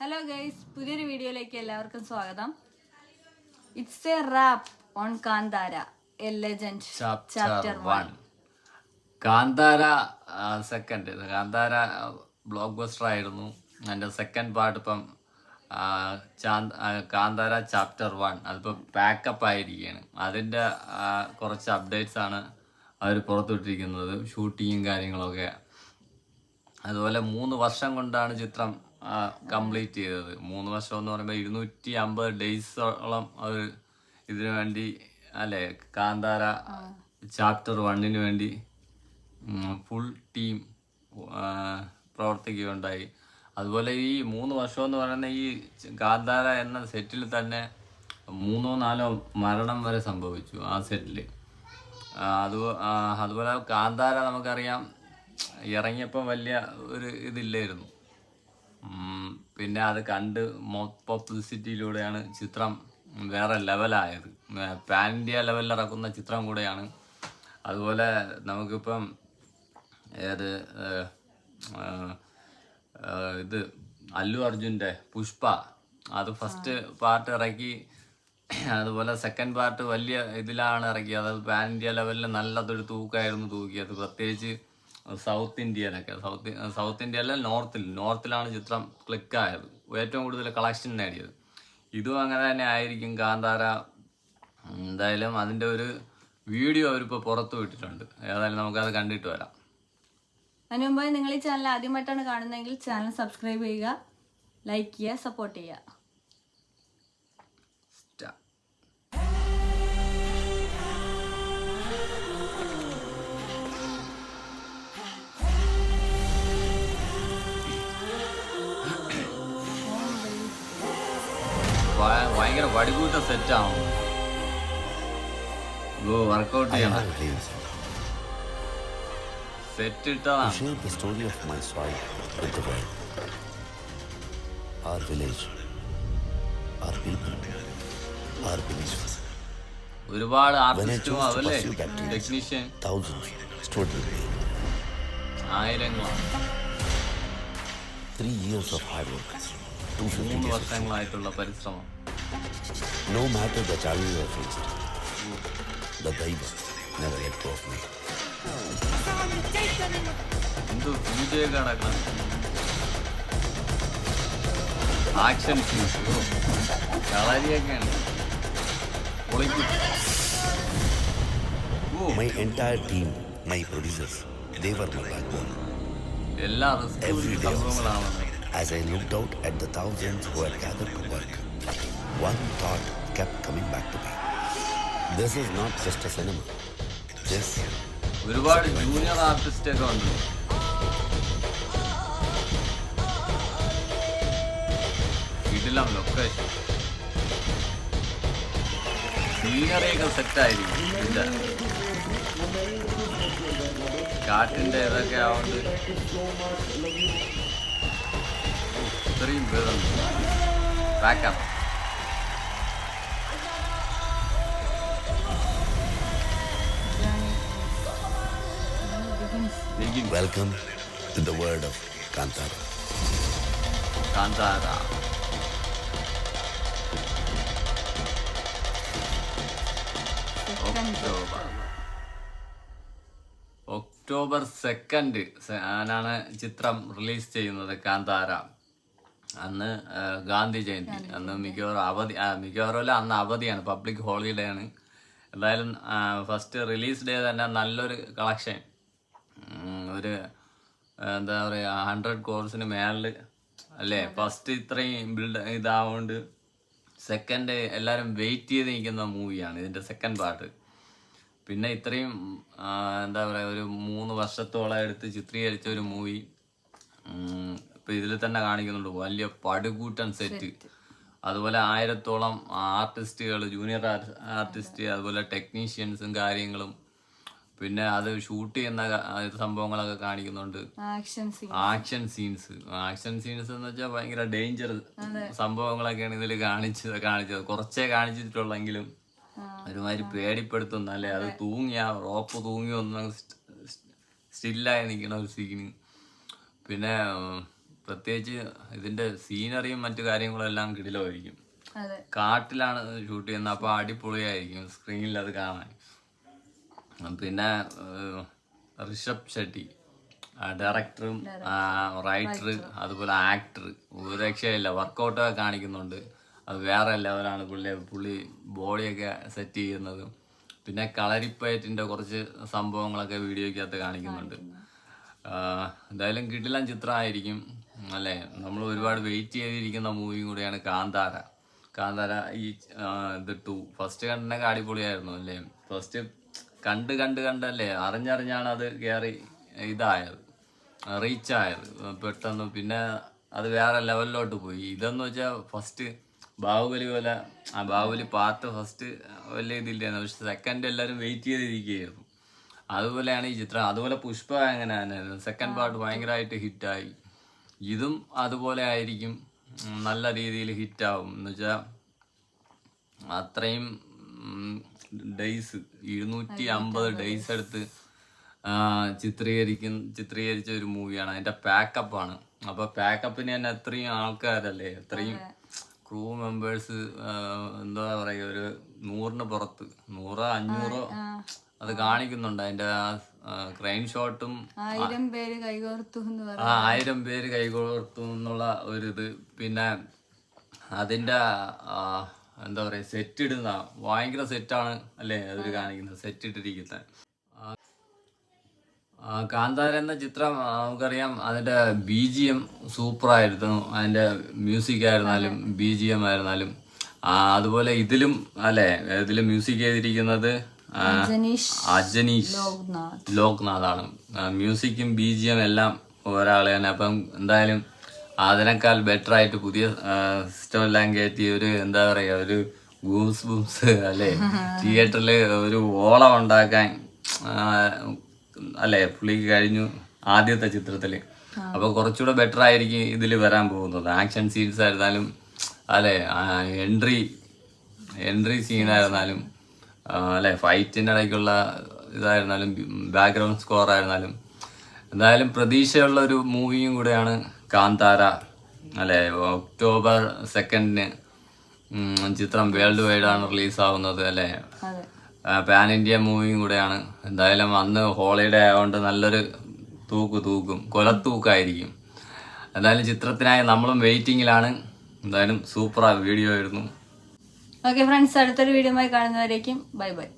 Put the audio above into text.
Hello guys, പുതിയൊരു വീഡിയോയിലേക്ക് എല്ലാവർക്കും സ്വാഗതം. It's a rap on Kantara a legend chapter 1. Kantara second Kantara blockbuster ആയിരുന്നു. അതിൻ്റെ സെക്കൻഡ് പാർട്ട് ഇപ്പം കാന്താര ചാപ്റ്റർ 1 അതിപ്പോൾ പാക്കപ്പ് ആയിരിക്കുകയാണ്. അതിൻ്റെ കുറച്ച് അപ്ഡേറ്റ്സ് ആണ് അവർ പുറത്തുവിട്ടിരിക്കുന്നത്, ഷൂട്ടിങ്ങും കാര്യങ്ങളൊക്കെ. അതുപോലെ 3 വർഷം കൊണ്ടാണ് ചിത്രം കംപ്ലീറ്റ് ചെയ്തത്. 3 വർഷം എന്ന് പറയുമ്പോൾ 250 ഡേയ്സോളം അവർ ഇതിനു വേണ്ടി അല്ലേ, കാന്താര ചാപ്റ്റർ 1 വേണ്ടി ഫുൾ ടീം പ്രവർത്തിക്കുകയുണ്ടായി. അതുപോലെ ഈ 3 വർഷം എന്ന് പറയുന്ന ഈ കാന്താര എന്ന സെറ്റിൽ തന്നെ 3-4 മരണം വരെ സംഭവിച്ചു ആ സെറ്റിൽ. അതുപോലെ കാന്താര നമുക്കറിയാം ഇറങ്ങിയപ്പോൾ വലിയ ഒരു ഇതില്ലായിരുന്നു. പിന്നെ അത് കണ്ട് പബ്ലിസിറ്റിയിലൂടെയാണ് ചിത്രം വേറെ ലെവലായത്. പാൻ ഇന്ത്യ ലെവലിൽ ഇറക്കുന്ന ചിത്രം കൂടെയാണ്. അതുപോലെ നമുക്കിപ്പം ഇത് അല്ലു അർജുൻ്റെ പുഷ്പ അത് ഫസ്റ്റ് പാർട്ട് ഇറക്കി. അതുപോലെ സെക്കൻഡ് പാർട്ട് വലിയ ഇതിലാണ് ഇറക്കിയത്. അത് പാൻ ഇന്ത്യ ലെവലിൽ നല്ലതൊരു തൂക്കമായിരുന്നു തൂക്കിയത്. പ്രത്യേകിച്ച് സൗത്ത് ഇന്ത്യയിലൊക്കെ. സൗത്ത് ഇന്ത്യയിലെ നോർത്തിലാണ് ചിത്രം ക്ലിക്കായത്, ഏറ്റവും കൂടുതൽ കളക്ഷൻ നേടിയത്. ഇതും അങ്ങനെ തന്നെ ആയിരിക്കും കാന്താര. എന്തായാലും അതിൻ്റെ ഒരു വീഡിയോ അവരിപ്പോൾ പുറത്തു വിട്ടിട്ടുണ്ട്. ഏതായാലും നമുക്കത് കണ്ടിട്ട് വരാം. അതിന് മുമ്പായി നിങ്ങൾ ഈ ചാനൽ ആദ്യമായിട്ടാണ് കാണുന്നതെങ്കിൽ ചാനൽ സബ്സ്ക്രൈബ് ചെയ്യുക, ലൈക്ക് ചെയ്യുക, സപ്പോർട്ട് ചെയ്യുക. ഭയങ്കര വടികൂട്ട സെറ്റാവും. വർക്കൗട്ട് ചെയ്യണം. സെറ്റ് ഇട്ടതാണ്. ഒരുപാട് ആർട്ടിസ്റ്റും അതല്ലേ ടെക്നീഷ്യൻ ആയിരങ്ങളാണ്. 3 വർഷങ്ങളായിട്ടുള്ള പരിശ്രമം. No matter the challenges I faced, the Daiva never let go of me. എന്ത് വിജയകാണാണ്. ആക്ഷൻ സീൻസ് കളരിയൊക്കെയാണ്. My entire team, my producers, they were my backbone. എല്ലാ Every day സംഭവങ്ങളാണ്. as I looked out at the thousands who had gathered to work, one thought kept coming back to me. This is not just a cinema. This ഒരുപാട് junior artist ഒക്കെ ഉണ്ട്. ഇതിലും location സീനറിയൊക്കെ സെറ്റായിരിക്കും. ഇതിൻ്റെ കാറ്റിൻ്റെ ഇതൊക്കെ ആവുകൊണ്ട് ഇത്രയും പേരുണ്ട്. Backup welcome to the world of Kantara. Kantara. October 2 ആണ് ചിത്രം റിലീസ് ചെയ്യുന്നത്. കാന്താര അന്ന് ഗാന്ധി ജയന്തി. അന്ന് മിക്കവാറും അന്ന് അവധിയാണ്, പബ്ലിക് ഹോളിഡേ ആണ്. എന്തായാലും ഫസ്റ്റ് റിലീസ് ഡേ തന്നെ നല്ലൊരു കളക്ഷൻ, ഒരു എന്താ പറയുക 100 crores മേളിൽ അല്ലേ. ഫസ്റ്റ് ഇത്രയും ഇതാവുകൊണ്ട് സെക്കൻഡ് എല്ലാവരും വെയിറ്റ് ചെയ്ത് നിൽക്കുന്ന മൂവിയാണ് ഇതിൻ്റെ സെക്കൻഡ് പാർട്ട്. പിന്നെ ഇത്രയും എന്താ പറയുക ഒരു 3 വർഷത്തോളം എടുത്ത് ചിത്രീകരിച്ച ഒരു മൂവി ഇപ്പം ഇതിൽ തന്നെ കാണിക്കുന്നുണ്ട്. വലിയ പടുകൂട്ടൻ സെറ്റ്, അതുപോലെ 1000-ഓളം ആർട്ടിസ്റ്റുകൾ, ജൂനിയർ ആർട്ടിസ്റ്റ്, അതുപോലെ ടെക്നീഷ്യൻസും കാര്യങ്ങളും. പിന്നെ അത് ഷൂട്ട് ചെയ്യുന്ന സംഭവങ്ങളൊക്കെ കാണിക്കുന്നുണ്ട്. ആക്ഷൻ സീൻസ് എന്ന് വെച്ചാൽ ഭയങ്കര ഡേഞ്ചർ സംഭവങ്ങളൊക്കെയാണ് ഇതിൽ കാണിച്ചത്. കുറച്ചേ കാണിച്ചിട്ടുള്ളെങ്കിലും ഒരുമാതിരി പേടിപ്പെടുത്തുന്ന അല്ലേ. അത് റോപ്പ് തൂങ്ങി ഒന്നും സ്റ്റില്ലായി നിൽക്കണ ഒരു സീന്. പിന്നെ പ്രത്യേകിച്ച് ഇതിന്റെ സീനറിയും മറ്റു കാര്യങ്ങളും എല്ലാം കിടിലമായിരിക്കും. അതെ. കാട്ടിലാണ് ഷൂട്ട് ചെയ്യുന്നത്, അപ്പോൾ അടിപൊളിയായിരിക്കും സ്ക്രീനിൽ അത് കാണാൻ. പിന്നെ ഋഷഭ് ഷെട്ടി ഡയറക്ടറും റൈറ്റർ അതുപോലെ ആക്ടർ ഒരു രക്ഷയില്ല, വർക്കൗട്ടൊക്കെ കാണിക്കുന്നുണ്ട്. അത് വേറെ ലെവലാണ്. പുള്ളി ബോഡിയൊക്കെ സെറ്റ് ചെയ്യുന്നതും പിന്നെ കളരിപ്പയറ്റിൻ്റെ കുറച്ച് സംഭവങ്ങളൊക്കെ വീഡിയോയ്ക്കകത്ത് കാണിക്കുന്നുണ്ട്. എന്തായാലും കിടിലൻ ചിത്രമായിരിക്കും അല്ലേ. നമ്മൾ ഒരുപാട് വെയിറ്റ് ചെയ്തിരിക്കുന്ന മൂവിയും കൂടിയാണ് കാന്താര. ഈ ഇത് 2 ഫസ്റ്റ് കണ്ടിനൊക്കെ അടിപൊളിയായിരുന്നു അല്ലേ. ഫസ്റ്റ് കണ്ടല്ലേ, അറിഞ്ഞാണ് അത് കയറി ഇതായത്, റീച്ചായത് പെട്ടെന്ന്. പിന്നെ അത് വേറെ ലെവലിലോട്ട് പോയി. ഇതെന്ന് വെച്ചാൽ ഫസ്റ്റ് ബാഹുബലി പോലെ, ബാഹുബലി പാർട്ട് ഫസ്റ്റ് വലിയ ഇതില്ലായിരുന്നു, പക്ഷെ സെക്കൻഡ് എല്ലാവരും വെയിറ്റ് ചെയ്തിരിക്കുകയായിരുന്നു. അതുപോലെയാണ് ഈ ചിത്രം. അതുപോലെ പുഷ്പ അങ്ങനെ തന്നെയായിരുന്നു, സെക്കൻഡ് പാർട്ട് ഭയങ്കരമായിട്ട് ഹിറ്റായി. ഇതും അതുപോലെ ആയിരിക്കും, നല്ല രീതിയിൽ ഹിറ്റാവും. എന്ന് വെച്ചാൽ അത്രയും ഡേയ്സ് 250 ഡേയ്സ് എടുത്ത് ചിത്രീകരിച്ച ഒരു മൂവിയാണ്. അതിന്റെ പാക്കപ്പാണ്. അപ്പൊ പാക്കപ്പിന് തന്നെ എത്രയും ആൾക്കാരല്ലേ, എത്രയും ക്രൂ മെമ്പേഴ്സ്, എന്താ പറയുക, ഒരു 100-ന് പുറത്ത് 100-500 അത് കാണിക്കുന്നുണ്ട്. അതിന്റെ ക്രൈം ഷോട്ടും 1000 പേര് കൈകോർത്തു 1000 പേര് കൈകോർത്തു എന്നുള്ള ഒരിത്. പിന്നെ അതിന്റെ എന്താ പറയാ, സെറ്റ് ഇടുന്ന ഭയങ്കര സെറ്റാണ് അല്ലേ അതിൽ കാണിക്കുന്നത്, സെറ്റ് ഇട്ടിരിക്കുന്നത്. കാന്താര എന്ന ചിത്രം നമുക്കറിയാം, അതിന്റെ BGM സൂപ്പറായിരുന്നു. അതിന്റെ മ്യൂസിക് ആയിരുന്നാലും BGM ആയിരുന്നാലും. അതുപോലെ ഇതിലും അല്ലേ, ഇതിലും മ്യൂസിക് ചെയ്തിരിക്കുന്നത് അജനീഷ് ലോക്നാഥാണ്. മ്യൂസിക്കും BGM എല്ലാം ഒരാളെ തന്നെ. അപ്പം എന്തായാലും അതിനേക്കാൾ ബെറ്റർ ആയിട്ട് പുതിയ സിസ്റ്റം എല്ലാം കയറ്റി ഒരു എന്താ പറയുക, ഒരു ഗൂസ് ബൂംസ് അല്ലേ, തിയേറ്ററിൽ ഒരു ഓളം ഉണ്ടാക്കാൻ അല്ലേ പുള്ളിക്ക് കഴിഞ്ഞു ആദ്യത്തെ ചിത്രത്തില്. അപ്പൊ കുറച്ചുകൂടെ ബെറ്റർ ആയിരിക്കും ഇതിൽ വരാൻ പോകുന്നത്. ആക്ഷൻ സീൻസ് ആയിരുന്നാലും അല്ലെ, എൻട്രി സീനായിരുന്നാലും അല്ലെ, ഫൈറ്റിന്റെ ഇടയ്ക്കുള്ള ഇതായിരുന്നാലും ബാക്ക്ഗ്രൗണ്ട് സ്കോർ ആയിരുന്നാലും, എന്തായാലും പ്രതീക്ഷയുള്ള ഒരു മൂവിയും കൂടെയാണ് കാന്താര അല്ലെ. ഒക്ടോബർ 2 ചിത്രം വേൾഡ് വൈഡ് ആണ് റിലീസാവുന്നത് അല്ലെ. പാൻ ഇന്ത്യ മൂവിയും കൂടെയാണ്. എന്തായാലും അന്ന് ഹോളിഡേ ആയതുകൊണ്ട് നല്ലൊരു കൊലത്തൂക്കായിരിക്കും. എന്തായാലും ചിത്രത്തിനായി നമ്മളും വെയിറ്റിങ്ങിലാണ്. എന്തായാലും സൂപ്പർ വീഡിയോ ആയിരുന്നു. ഓക്കെ ഫ്രണ്ട്സ്, അടുത്തൊരു വീഡിയോയുമായി കാണുന്നവരേക്കും ബൈ ബൈ.